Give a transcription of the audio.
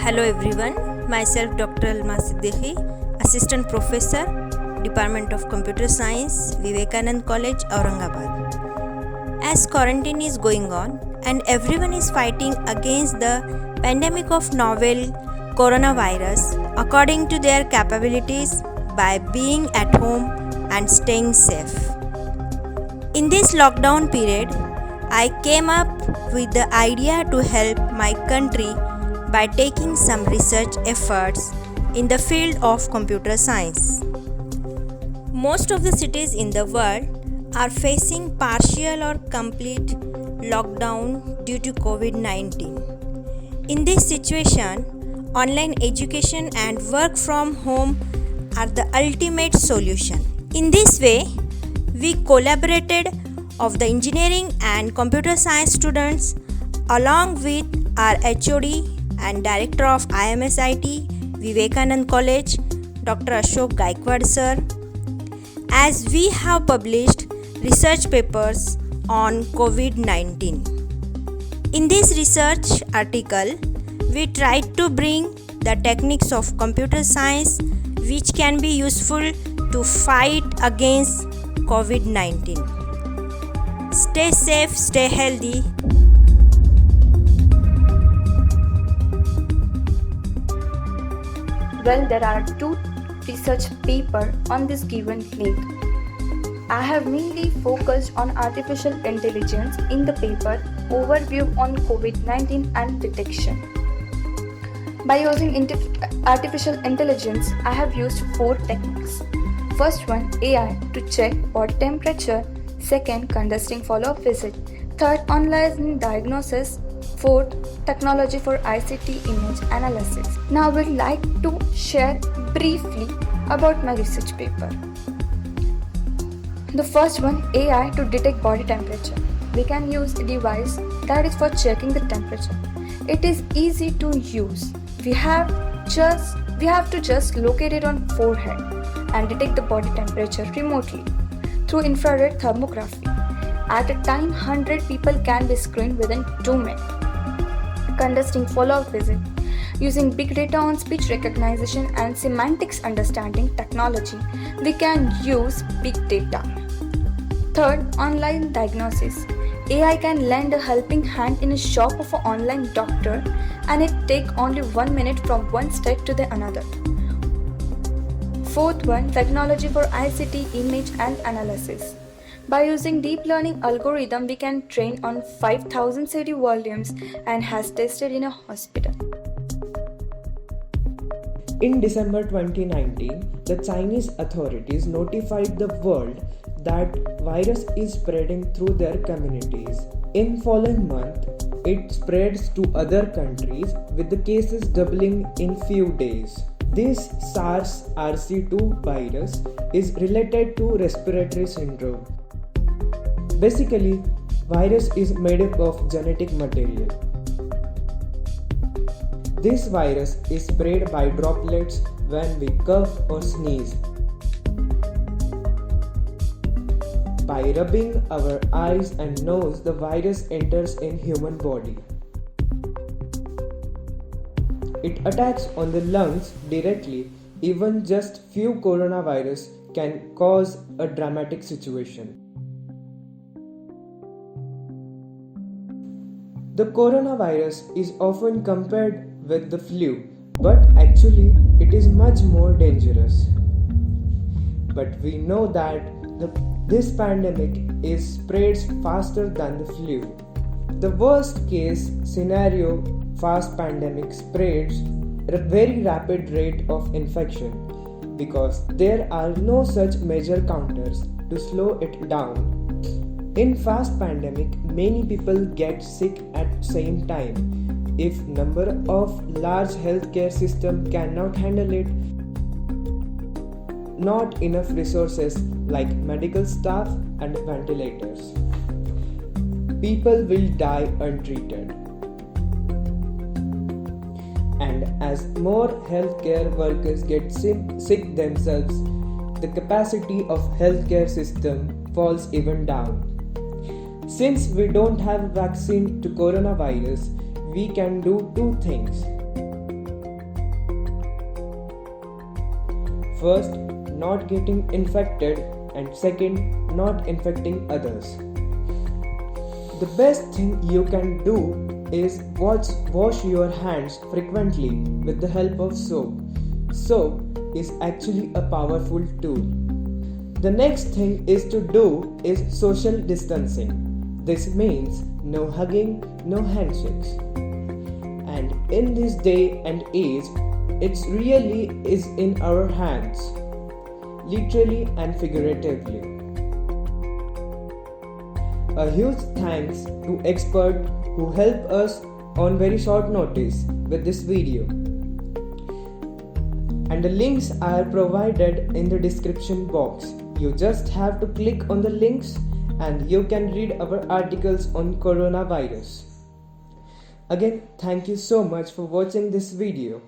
Hello everyone, myself Dr. Alma Siddiqui, Assistant Professor, Department of Computer Science, Vivekanand College, Aurangabad. As quarantine is going on and everyone is fighting against the pandemic of novel coronavirus according to their capabilities by being at home and staying safe. In this lockdown period, I came up with the idea to help my country by taking some research efforts in the field of computer science. Most of the cities in the world are facing partial or complete lockdown due to COVID-19. In this situation, online education and work from home are the ultimate solution. In this way, we collaborated of the engineering and computer science students along with our HOD and Director of IMSIT, Vivekanand College, Dr. Ashok Gaikwad sir, as we have published research papers on COVID-19. In this research article, we tried to bring the techniques of computer science which can be useful to fight against COVID-19. Stay safe, stay healthy. Well, there are two research papers on this given link. I have mainly focused on artificial intelligence in the paper Overview on COVID-19 and Detection. By using artificial intelligence, I have used 4 techniques. First one, AI to check body temperature. Second, conducting follow-up visit. Third, online diagnosis. Fourth, technology for ICT image analysis. Now I would like to share briefly about my research paper. The first one, AI to detect body temperature. We can use a device that is for checking the temperature. It is easy to use. We have to just locate it on forehead and detect the body temperature remotely through infrared thermography. At a time, 100 people can be screened within 2 minutes. Conducting follow-up visit. Using big data on speech recognition and semantics understanding technology, we can use big data. Third, online diagnosis. AI can lend a helping hand in a shop of an online doctor and it take only 1 minute from one state to the another. Fourth one, technology for ICT image and analysis. By using deep learning algorithm, we can train on 5,000 CD volumes and has tested in a hospital. In December 2019, the Chinese authorities notified the world that virus is spreading through their communities. In following month, it spreads to other countries with the cases doubling in few days. This SARS-CoV-2 virus is related to respiratory syndrome. Basically, virus is made up of genetic material. This virus is spread by droplets when we cough or sneeze. By rubbing our eyes and nose, the virus enters in human body. It attacks on the lungs directly. Even just few coronavirus can cause a dramatic situation. The coronavirus is often compared with the flu, but actually it is much more dangerous. But we know that this pandemic spreads faster than the flu. The worst case scenario, fast pandemic spreads at a very rapid rate of infection because there are no such major counters to slow it down. In fast pandemic, many people get sick at same time. If number of large healthcare system cannot handle it, not enough resources like medical staff and ventilators. People will die untreated. And as more healthcare workers get sick themselves, the capacity of healthcare system falls even down. Since we don't have a vaccine to coronavirus, we can do 2 things. First, not getting infected, and second, not infecting others. The best thing you can do is wash your hands frequently with the help of soap. Soap is actually a powerful tool. The next thing is to do is social distancing. This means no hugging, no handshakes. And in this day and age, it really is in our hands, literally and figuratively. A huge thanks to experts who help us on very short notice with this video. And the links are provided in the description box. You just have to click on the links and you can read our articles on coronavirus. Again, thank you so much for watching this video.